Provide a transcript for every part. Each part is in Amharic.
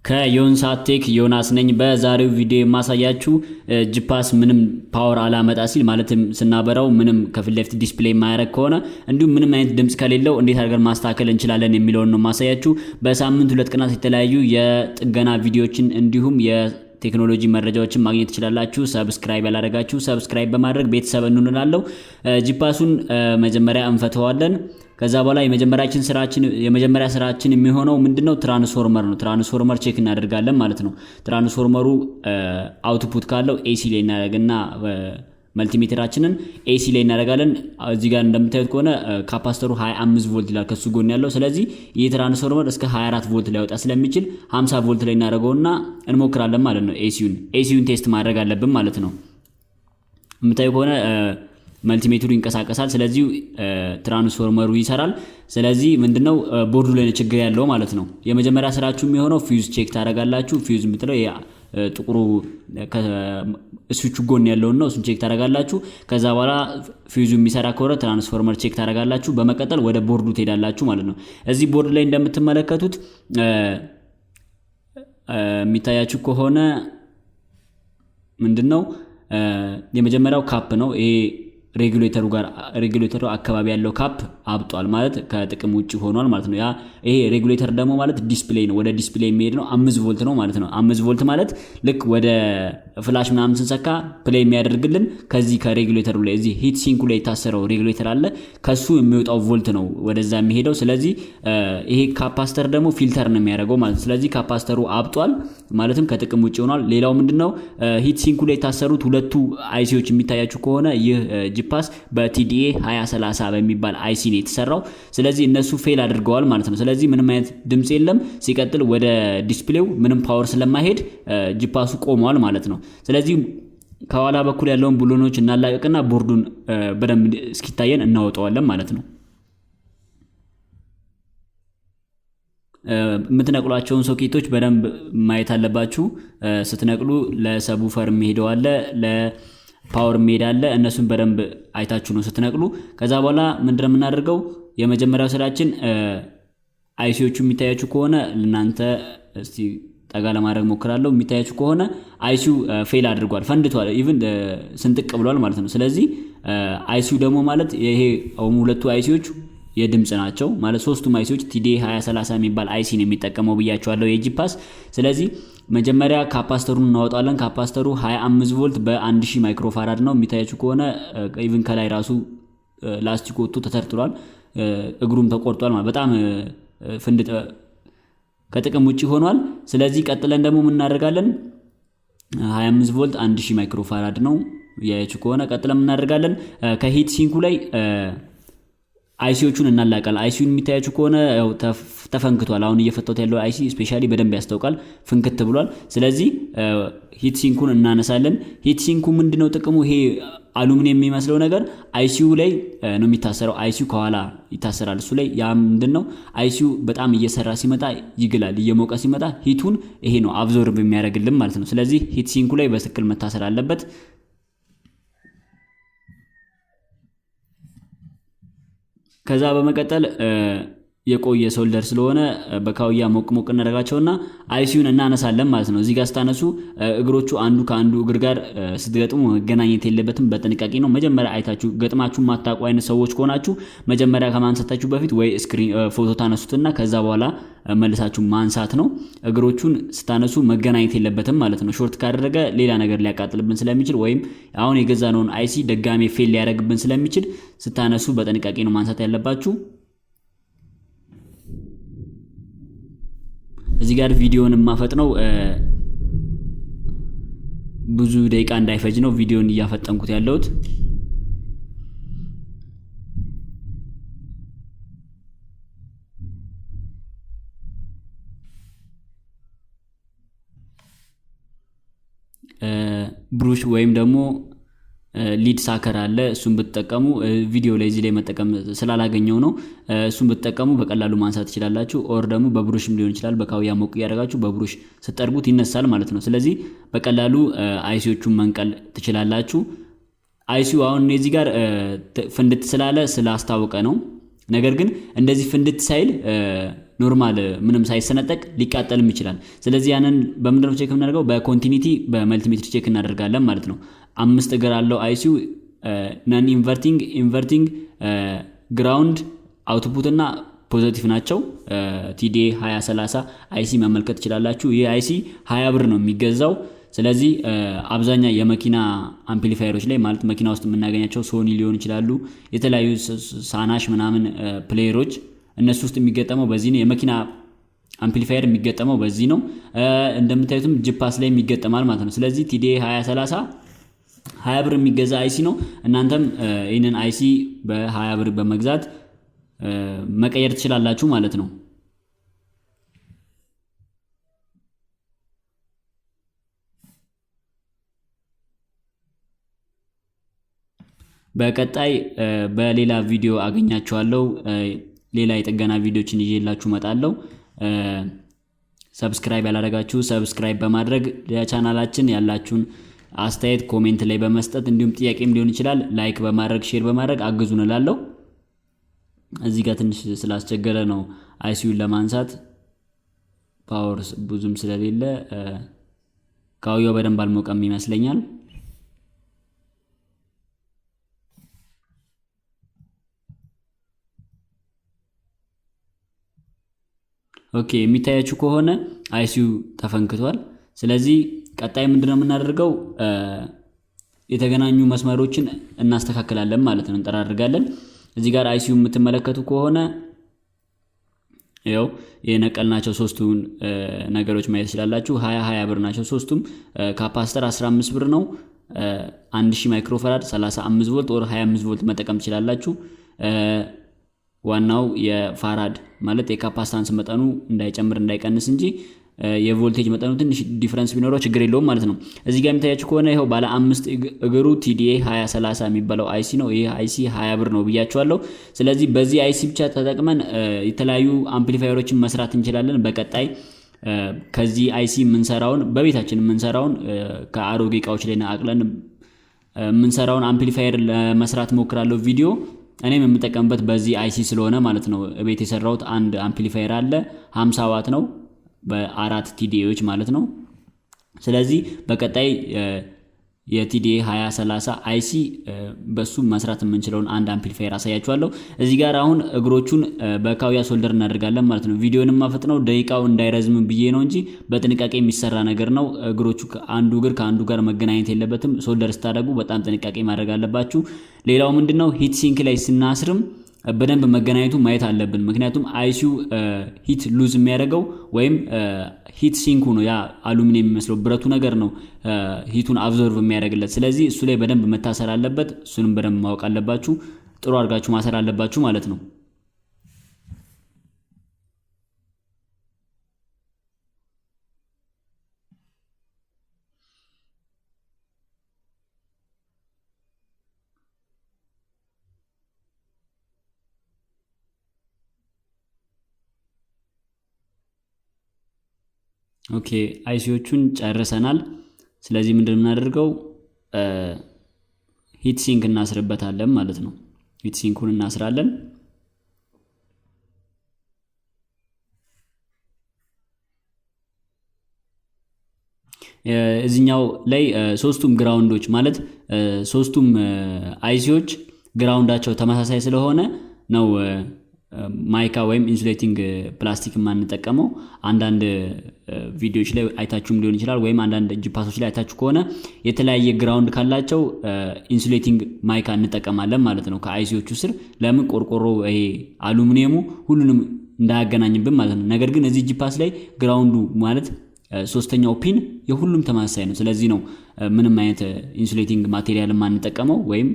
ከዮንሳት ቴክ ዮናስ ነኝ። በዛሬው ቪዲዮ የማሳያችሁ ጂፓስ ምንም ፓወር አላመጣ ሲል ማለትም ስናበራው ምንም ከፊት ለፊት ዲስፕሌይ ማያረግ ከሆነ እንዲሁም ምንም አይነት ድምጽ ከሌለው እንዴት አድርገን ማስተካከል እንችላለን የሚለውን ነው ማሳያችሁ። በሳምንት 2 ቀናት የተለያዩ የጥገና ቪዲዮዎችን እንዲሁም የቴክኖሎጂ መረጃዎችን ማግኘት ትችላላችሁ። ሰብስክራይብ ያላደረጋችሁ ሰብስክራይብ በማድረግ ቤተሰብ እንሆናለን። ጂፓሱን መጀመሪያ እንፈተዋለን። ከዛ በኋላ የመጀመሪያ ስራችን የሚሆነው ምንድነው? ትራንስፎርመር ነው። ትራንስፎርመር ቼክ እናደርጋለን ማለት ነው። ትራንስፎርመሩ አውትፑት ካለው ኤሲ ላይ እናደርግና መልቲሜትራችንን ኤሲ ላይ እናደርጋለን። እዚህ ጋር እንደምታዩት ከሆነ ካፓሲተሩ 25 ቮልት ይላል ከሱ ጎን ያለው። ስለዚህ ይህ ትራንስፎርመር እስከ 24 ቮልት ላይ ወጣ ስለሚችል 50 ቮልት ላይ እናደርገውና እንሞክራለን ማለት ነው። ኤሲዩን ቴስት ማድረግ አለብን ማለት ነው። የምታዩ ከሆነ መልቲሜትሩ ይንቀሳቀሳል። ስለዚህ ትራንስፎርመሩ ይሰራል። ስለዚህ ምንድነው ቦርዱ ላይ ችግር ያለው ማለት ነው። የመጀመሪያ ስራችሁ የሚሆነው ፊውዝ ቼክ ታደርጋላችሁ። ፊውዝ የምትለው ጥቁሩ ስዊቹ ጎን ያለው ነው። እሱን ቼክ ታደርጋላችሁ። ከዛ በኋላ ፊውዙ የሚሰራ ከሆነ ትራንስፎርመር ቼክ ታደርጋላችሁ። በመቀጠል ወደ ቦርዱ ትሄዳላችሁ ማለት ነው። እዚህ ቦርድ ላይ እንደምትመለከቱት የሚታያችሁ ከሆነ ምንድነው የመጀመሪያው ካፕ ነው። ይሄ ሬጉሌተሩ አካባቢ ያለው ካፕ አብጧል ማለት ከጥቅም ውጪ ሆኗል ማለት ነው። ይሄ ሬጉሌተር ደግሞ ማለት ዲስፕሌይ ነው። ወደ ዲስፕሌይ የሚሄድ ነው። 5 ቮልት ነው ማለት ነው። 5 ቮልት ማለት ልክ ወደ ፍላሽ ምናምን ስንሰካ ፕሌይ የሚያደርግልን ከዚህ ከሬጉሌተሩ ላይ እዚህ ሂት ሲንኩ ላይ የታሰረው ሬጉሌተር አለ። ከሱ የሚወጣው ቮልት ነው ወደዛ የሚሄደው። ስለዚህ ይሄ ካፓስተር ደግሞ ፊልተር ነው የሚያደርገው ማለት ነው። ስለዚህ ካፓስተሩ አብጧል ማለትም ከጥቅም ውጪ ሆኗል። ሌላው ምንድነው ሂት ሲንኩ ላይ የታሰሩት ሁለቱ አይሲዎች የሚታያችሁ ከሆነ ይህ ጂፓስ በቲዲኤ 2030 በሚባል አይሲ ነው የተሰራው። ስለዚህ እነሱ ፌል አድርገዋል ማለት ነው። ስለዚህ ምንም አይነት ድምጽ የለም። ሲቀጥል ወደ ዲስፕሌው ምንም ፓወር ስለማይሄድ ጂፓሱ ቆሟል ማለት ነው። ስለዚህ ከኋላ በኩል ያለውን ብሎኖች እናላቀቅና ቦርዱን በደንብ እስኪታየን እናወጣዋለን ማለት ነው። የምትነቅሏቸውን ሶኬቶች በደንብ ማየት አለባችሁ። ስትነቅሉ ለሰቡፈር የሚሄደው አለ፣ ለፓወር የሚሄድ አለ። እነሱን በደንብ አይታችሁ ነው ስትነቅሉ። ከዛ በኋላ ምንድነው የምናደርገው? የመጀመሪያው ስራችን አይሲዎቹ የሚታያችሁ ከሆነ ለናንተ እስቲ ጠጋ ለማድረግ ሞክራለሁ። የሚታያችሁ ከሆነ አይሲው ፌል አድርጓል፣ ፈንድቷል፣ ኢቭን ስንጥቅ ብሏል ማለት ነው። ስለዚህ አይሲው ደግሞ ማለት ይሄ ሁለቱ አይሲዎች የድምጽ ናቸው ማለት ሶስቱም አይሲዎች ቲዲኤ 2030 የሚባል አይሲ ነው የሚጠቀመው ብያችኋለሁ የጂፓስ። ስለዚህ መጀመሪያ ካፓስተሩን እናወጣለን። ካፓስተሩ 25 ቮልት በ1000 ማይክሮፋራድ ነው። የሚታያችሁ ከሆነ ኢቭን ከላይ ራሱ ላስቲክ ወጥቶ ተተርትሯል፣ እግሩም ተቆርጧል ማለት በጣም ፍንድጥ ከጥቅም ውጪ ሆኗል። ስለዚህ ቀጥለን ደግሞ ምን እናደርጋለን? 25 ቮልት 1000 ማይክሮፋራድ ነው ያያችሁ ከሆነ ቀጥለን ምን እናደርጋለን? ከሂት ሲንኩ ላይ አይሲዎቹን እናላቃለን። አይሲውን የሚታያችሁ ከሆነ ያው ተፈንክቷል። አሁን እየፈታሁት ያለው አይሲ ስፔሻሊ በደንብ ያስታውቃል፣ ፍንክት ብሏል። ስለዚህ ሂት ሲንኩን እናነሳለን። ሂት ሲንኩ ምንድነው ጥቅሙ? ይሄ አሉሚኒየም የሚመስለው ነገር አይሲዩ ላይ ነው የሚታሰረው። አይሲዩ ከኋላ ይታሰራል እሱ ላይ። ያ ምንድነው አይሲዩ በጣም እየሰራ ሲመጣ ይግላል፣ እየሞቀ ሲመጣ ሂቱን ይሄ ነው አብዞርብ የሚያደርግልን ማለት ነው። ስለዚህ ሂት ሲንኩ ላይ በትክክል መታሰር አለበት። ከዛ በመቀጠል የቆየ ሶልደር ስለሆነ በካውያ ሞቅ እናደርጋቸውና አይሲዩን እናነሳለን ማለት ነው። እዚህ ጋር ስታነሱ እግሮቹ አንዱ ከአንዱ እግር ጋር ስትገጥሙ መገናኘት የለበትም። በጥንቃቄ ነው። መጀመሪያ አይታችሁ ገጥማችሁ ማታውቁ አይነት ሰዎች ከሆናችሁ መጀመሪያ ከማንሳታችሁ በፊት ወይ ስክሪን ፎቶ ታነሱትና ከዛ በኋላ መልሳችሁ ማንሳት ነው። እግሮቹን ስታነሱ መገናኘት የለበትም ማለት ነው። ሾርት ካደረገ ሌላ ነገር ሊያቃጥልብን ስለሚችል ወይም አሁን የገዛነውን አይሲ ደጋሜ ፌል ሊያደርግብን ስለሚችል ስታነሱ በጥንቃቄ ነው ማንሳት ያለባችሁ። እዚህ ጋር ቪዲዮን ማፈጥነው ብዙ ደቂቃ እንዳይፈጅ ነው ቪዲዮን እያፈጠንኩት ያለሁት። ብሩሽ ወይም ደግሞ ሊድ ሳከር አለ። እሱን ብትጠቀሙ ቪዲዮ ላይ እዚህ ላይ መጠቀም ስላላገኘው ነው። እሱን ብትጠቀሙ በቀላሉ ማንሳት ትችላላችሁ። ኦር ደግሞ በብሩሽም ሊሆን ይችላል። በካውያ ሞቅ ያደርጋችሁ በብሩሽ ስትጠርጉት ይነሳል ማለት ነው። ስለዚህ በቀላሉ አይሲዎቹን መንቀል ትችላላችሁ። አይሲው አሁን እዚህ ጋር ፍንድት ስላለ ስላስታወቀ ነው። ነገር ግን እንደዚህ ፍንድት ሳይል ኖርማል ምንም ሳይሰነጠቅ ሊቃጠልም ይችላል። ስለዚህ ያንን በምንድነው ቼክ የምናደርገው? በኮንቲኒቲ በመልቲሜትር ቼክ እናደርጋለን ማለት ነው። 5 እግር አለው አይሲዩ ነን ኢንቨርቲንግ ግራውንድ አውትፑት እና ፖዚቲቭ ናቸው። ቲዲኤ 2030 አይሲ መመልከት ትችላላችሁ። ይሄ አይሲ 20 ብር ነው የሚገዛው። ስለዚህ አብዛኛው የመኪና አምፕሊፋየሮች ላይ ማለት መኪና ውስጥ የምናገኛቸው ሶኒ ሊሆን ይችላሉ፣ የተለያዩ ሳናሽ ምናምን ፕሌየሮች እነሱ ውስጥ የሚገጠመው በዚህ ነው። የመኪና አምፕሊፋየር የሚገጠመው በዚህ ነው። እንደምታዩትም ጂፓስ ላይ የሚገጠማል ማለት ነው። ስለዚህ ቲዲኤ 2030 20 ብር የሚገዛ አይሲ ነው። እናንተም ይህንን አይሲ በ20 ብር በመግዛት መቀየር ትችላላችሁ ማለት ነው። በቀጣይ በሌላ ቪዲዮ አገኛችኋለሁ። ሌላ የጥገና ቪዲዮችን ይዤላችሁ እመጣለሁ። ሰብስክራይብ ያላደረጋችሁ ሰብስክራይብ በማድረግ ለቻናላችን ያላችሁን አስተያየት ኮሜንት ላይ በመስጠት እንዲሁም ጥያቄም ሊሆን ይችላል ላይክ በማድረግ ሼር በማድረግ አግዙን እላለሁ። እዚህ ጋር ትንሽ ስላስቸገረ ነው አይሲዩን ለማንሳት ፓወር ብዙም ስለሌለ ካውያው በደንብ አልሞቀም ይመስለኛል። ኦኬ የሚታያችሁ ከሆነ አይሲዩ ተፈንክቷል። ስለዚህ ቀጣይ ምንድነው የምናደርገው? የተገናኙ መስመሮችን እናስተካክላለን ማለት ነው፣ እንጠራርጋለን። እዚህ ጋር አይሲዩ የምትመለከቱ ከሆነ ያው የነቀልናቸው ሶስቱን ነገሮች ማየት ይችላላችሁ። 20 ብር ናቸው ሶስቱም። ካፓሲተር 15 ብር ነው። 1000 ማይክሮፋራድ 35 ቮልት ወር 25 ቮልት መጠቀም ትችላላችሁ። ዋናው የፋራድ ማለት የካፓሲታንስ መጠኑ እንዳይጨምር እንዳይቀንስ እንጂ የቮልቴጅ መጠኑ ትንሽ ዲፈረንስ ቢኖረው ችግር የለውም ማለት ነው። እዚህ ጋር የምታያችሁ ከሆነ ይሄው ባለ 5 እግሩ ቲዲኤ 2030 የሚባለው አይሲ ነው። ይሄ አይሲ 20 ብር ነው ብያችኋለሁ። ስለዚህ በዚህ አይሲ ብቻ ተጠቅመን የተለያዩ አምፕሊፋየሮችን መስራት እንችላለን። በቀጣይ ከዚህ አይሲ የምንሰራውን በቤታችን የምንሰራውን ከአሮጌ እቃዎች ላይ አቅለን የምንሰራውን አምፕሊፋየር ለመስራት ሞክራለሁ ቪዲዮ። እኔም የምጠቀምበት በዚህ አይሲ ስለሆነ ማለት ነው። ቤት የሰራሁት አንድ አምፕሊፋየር አለ 50 ዋት ነው በ4 ቲዲኤዎች ማለት ነው። ስለዚህ በቀጣይ የቲዲኤ 2030 አይሲ በሱ መስራት የምንችለውን አንድ አምፕሊፋየር አሳያችኋለሁ። እዚህ ጋር አሁን እግሮቹን በካውያ ሶልደር እናደርጋለን ማለት ነው። ቪዲዮንም ማፈጥነው ደቂቃው እንዳይረዝም ብዬ ነው እንጂ በጥንቃቄ የሚሰራ ነገር ነው። እግሮቹ አንዱ እግር ከአንዱ ጋር መገናኘት የለበትም። ሶልደር ስታደርጉ በጣም ጥንቃቄ ማድረግ አለባችሁ። ሌላው ምንድነው ሂት ሲንክ ላይ ስናስርም በደንብ መገናኘቱ ማየት አለብን። ምክንያቱም አይሲዩ ሂት ሉዝ የሚያደርገው ወይም ሂት ሲንኩ ነው፣ ያ አሉሚኒየም የሚመስለው ብረቱ ነገር ነው ሂቱን አብዞርቭ የሚያደርግለት። ስለዚህ እሱ ላይ በደንብ መታሰር አለበት። እሱንም በደንብ ማወቅ አለባችሁ። ጥሩ አድርጋችሁ ማሰር አለባችሁ ማለት ነው። ኦኬ አይሲዎቹን ጨርሰናል። ስለዚህ ምንድነው የምናደርገው? ሂት ሲንክ እናስርበታለን ማለት ነው። ሂት ሲንኩን እናስራለን። እዚህኛው ላይ ሶስቱም ግራውንዶች ማለት ሶስቱም አይሲዎች ግራውንዳቸው ተመሳሳይ ስለሆነ ነው ማይካ ወይም ኢንሱሌቲንግ ፕላስቲክ ማንጠቀመው። አንዳንድ ቪዲዮዎች ላይ አይታችሁም ሊሆን ይችላል፣ ወይም አንዳንድ ጂፓሶች ላይ አይታችሁ ከሆነ የተለያየ ግራውንድ ካላቸው ኢንሱሌቲንግ ማይካ እንጠቀማለን ማለት ነው ከአይሲዎቹ ስር። ለምን ቆርቆሮ ይሄ አሉሚኒየሙ ሁሉንም እንዳያገናኝብን ማለት ነው። ነገር ግን እዚህ ጂፓስ ላይ ግራውንዱ ማለት ሶስተኛው ፒን የሁሉም ተመሳሳይ ነው። ስለዚህ ነው ምንም አይነት ኢንሱሌቲንግ ማቴሪያል ማንጠቀመው ወይም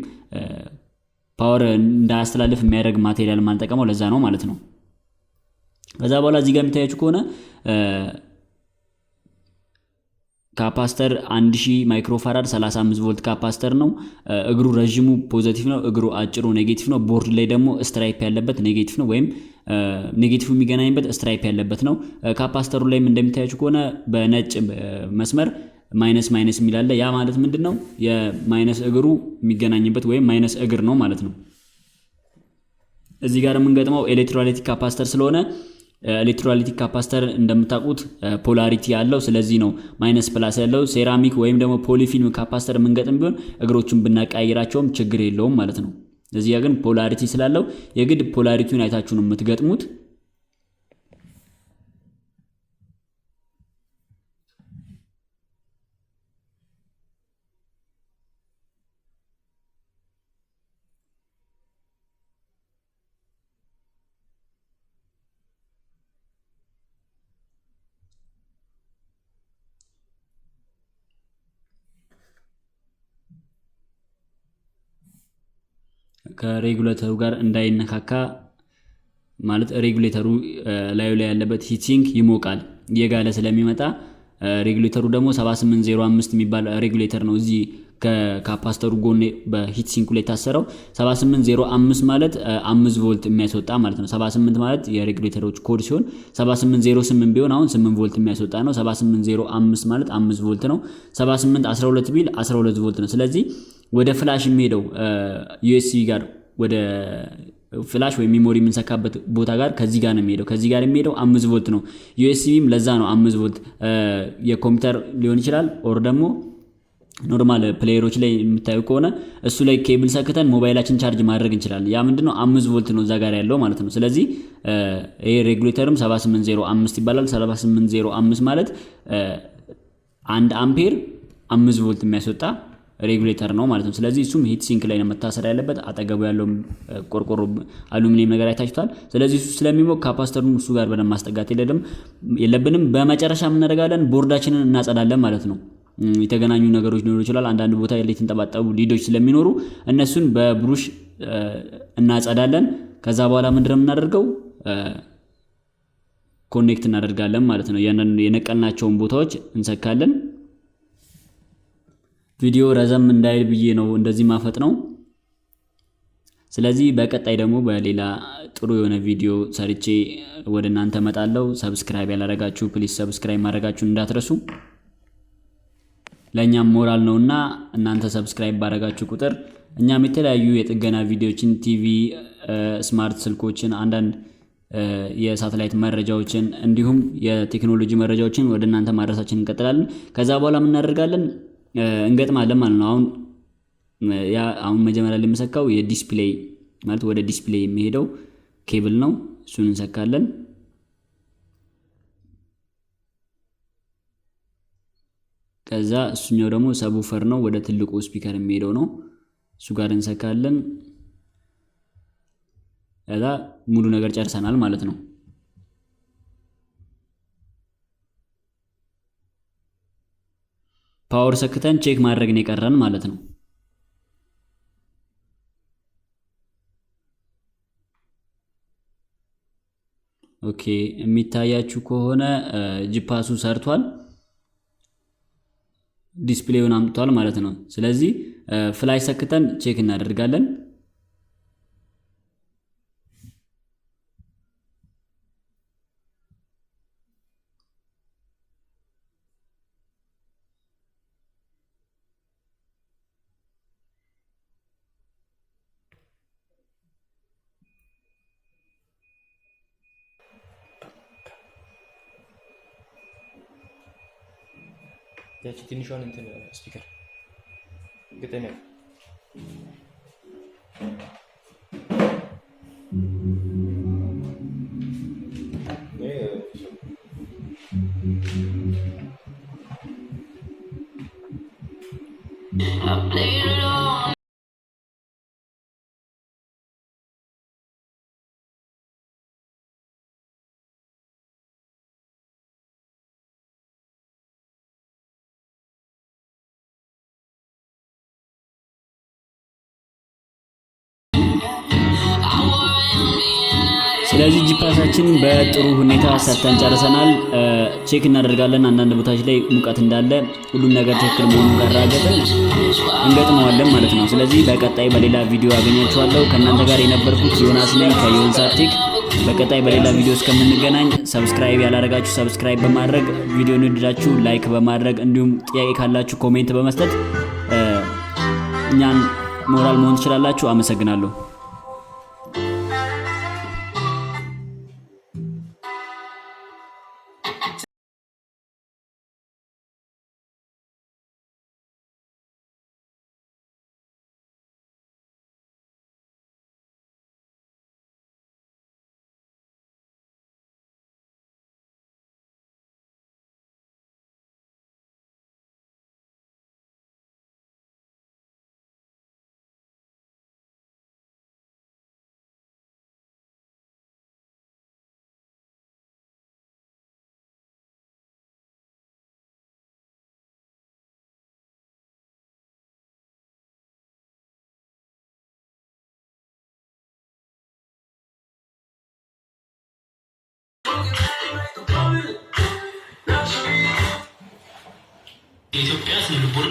ፓወር እንዳያስተላልፍ የሚያደርግ ማቴሪያል ማንጠቀመው ለዛ ነው ማለት ነው። ከዛ በኋላ እዚህ ጋር የምታያችሁ ከሆነ ካፓስተር 1000 ማይክሮፋራድ 35 ቮልት ካፓስተር ነው። እግሩ ረጅሙ ፖዚቲቭ ነው፣ እግሩ አጭሩ ኔጌቲቭ ነው። ቦርድ ላይ ደግሞ ስትራይፕ ያለበት ኔጌቲቭ ነው፣ ወይም ኔጌቲቭ የሚገናኝበት ስትራይፕ ያለበት ነው። ካፓስተሩ ላይም እንደምታያችሁ ከሆነ በነጭ መስመር ማይነስ ማይነስ የሚላለ ያ ማለት ምንድነው? የማይነስ እግሩ የሚገናኝበት ወይም ማይነስ እግር ነው ማለት ነው። እዚህ ጋር የምንገጥመው ኤሌክትሮላይቲክ ካፓስተር ስለሆነ ኤሌክትሮላይቲክ ካፓሲተር እንደምታውቁት ፖላሪቲ ያለው ስለዚህ ነው ማይነስ ፕላስ ያለው ሴራሚክ ወይም ደግሞ ፖሊፊልም ካፓሲተር መንገጥም ቢሆን እግሮቹን ብናቀያይራቸውም ችግር የለውም ማለት ነው እዚህ ግን ፖላሪቲ ስላለው የግድ ፖላሪቲውን አይታችሁ ነው የምትገጥሙት ከሬጉሌተሩ ጋር እንዳይነካካ ማለት ሬጉሌተሩ ላዩ ላይ ያለበት ሂትሲንክ ይሞቃል የጋለ ስለሚመጣ ሬጉሌተሩ ደግሞ 7805 የሚባል ሬጉሌተር ነው እዚህ ከካፓሲተሩ ጎን በሂትሲንኩ ላይ ታሰረው 7805 ማለት 5 ቮልት የሚያስወጣ ማለት ነው 78 ማለት የሬጉሌተሮች ኮድ ሲሆን 7808 ቢሆን አሁን 8 ቮልት የሚያስወጣ ነው 7805 ማለት 5 ቮልት ነው 7812 ቢል 12 ቮልት ነው ስለዚህ ወደ ፍላሽ የሚሄደው ዩኤስቢ ጋር ወደ ፍላሽ ወይ ሜሞሪ የምንሰካበት ቦታ ጋር ከዚህ ጋር ነው የሚሄደው ከዚህ ጋር የሚሄደው 5 ቮልት ነው ዩኤስቢም ለዛ ነው 5 ቮልት የኮምፒውተር ሊሆን ይችላል ኦር ደግሞ ኖርማል ፕሌየሮች ላይ የምታዩ ከሆነ እሱ ላይ ኬብል ሰክተን ሞባይላችን ቻርጅ ማድረግ እንችላለን ያ ምንድነው 5 ቮልት ነው እዛ ጋር ያለው ማለት ነው ስለዚህ ይሄ ሬጉሌተርም 7805 ይባላል 7805 ማለት 1 አምፔር 5 ቮልት የሚያስወጣ ሬጉሌተር ነው ማለት ነው ስለዚህ እሱም ሂት ሲንክ ላይ ነው መታሰር ያለበት አጠገቡ ያለው ቆርቆሮ አሉሚኒየም ነገር አይታችሁታል ስለዚህ እሱ ስለሚሞቅ ካፓሲተሩን እሱ ጋር በደንብ ማስጠጋት የለብንም በመጨረሻ ምን እናደርጋለን ቦርዳችንን እናጸዳለን ማለት ነው የተገናኙ ነገሮች ሊኖሩ ይችላል አንዳንድ ቦታ ላይ ተንጠባጠቡ ሊዶች ስለሚኖሩ እነሱን በብሩሽ እናጸዳለን ከዛ በኋላ ምንድነው የምናደርገው ኮኔክት እናደርጋለን ማለት ነው የነቀልናቸውን ቦታዎች እንሰካለን ቪዲዮ ረዘም እንዳይል ብዬ ነው እንደዚህ ማፈጥ ነው ስለዚህ በቀጣይ ደግሞ በሌላ ጥሩ የሆነ ቪዲዮ ሰርቼ ወደ እናንተ መጣለው ሰብስክራይብ ያላረጋችሁ ፕሊዝ ሰብስክራይብ ማድረጋችሁን እንዳትረሱ ለኛም ሞራል ነውና እናንተ ሰብስክራይብ ባረጋችሁ ቁጥር እኛም የተለያዩ የጥገና ቪዲዮችን ቲቪ ስማርት ስልኮችን አንዳንድ የሳተላይት መረጃዎችን እንዲሁም የቴክኖሎጂ መረጃዎችን ወደ እናንተ ማድረሳችንን እንቀጥላለን ከዛ በኋላ ምን እናደርጋለን እንገጥማለን ማለት ነው አሁን መጀመሪያ ላይ መሰካው የዲስፕሌይ ማለት ወደ ዲስፕሌይ የሚሄደው ኬብል ነው እሱን እንሰካለን ከዛ እሱኛው ደግሞ ሰብውፈር ነው ወደ ትልቁ ስፒከር የሚሄደው ነው እሱ ጋር እንሰካለን እዛ ሙሉ ነገር ጨርሰናል ማለት ነው ፓወር ሰክተን ቼክ ማድረግ ነው የቀረን ማለት ነው ኦኬ የሚታያችሁ ከሆነ ጂፓሱ ሰርቷል ዲስፕሌዩን አምጥቷል ማለት ነው ስለዚህ ፍላሽ ሰክተን ቼክ እናደርጋለን ያቺ ትንሿን እንትን ስፒከር ገጠመ ስለዚህ ጂፓሳችን በጥሩ ሁኔታ ሰርተን ጨርሰናል ቼክ እናደርጋለን አንዳንድ ቦታዎች ላይ ሙቀት እንዳለ ሁሉም ነገር ትክክል መሆኑን ካረጋገጥን እንገጥመዋለን ማለት ነው ስለዚህ በቀጣይ በሌላ ቪዲዮ አገኛችኋለሁ ከናንተ ጋር የነበርኩት ዮናስ ነኝ ከዮንሳቴክ በቀጣይ በሌላ ቪዲዮ እስከምንገናኝ ሰብስክራይብ ያላረጋችሁ ሰብስክራይብ በማድረግ ቪዲዮውን ወደዳችሁ ላይክ በማድረግ እንዲሁም ጥያቄ ካላችሁ ኮሜንት በመስጠት እኛን ሞራል መሆን ትችላላችሁ አመሰግናለሁ የኢትዮጵያ ስነ ልቦና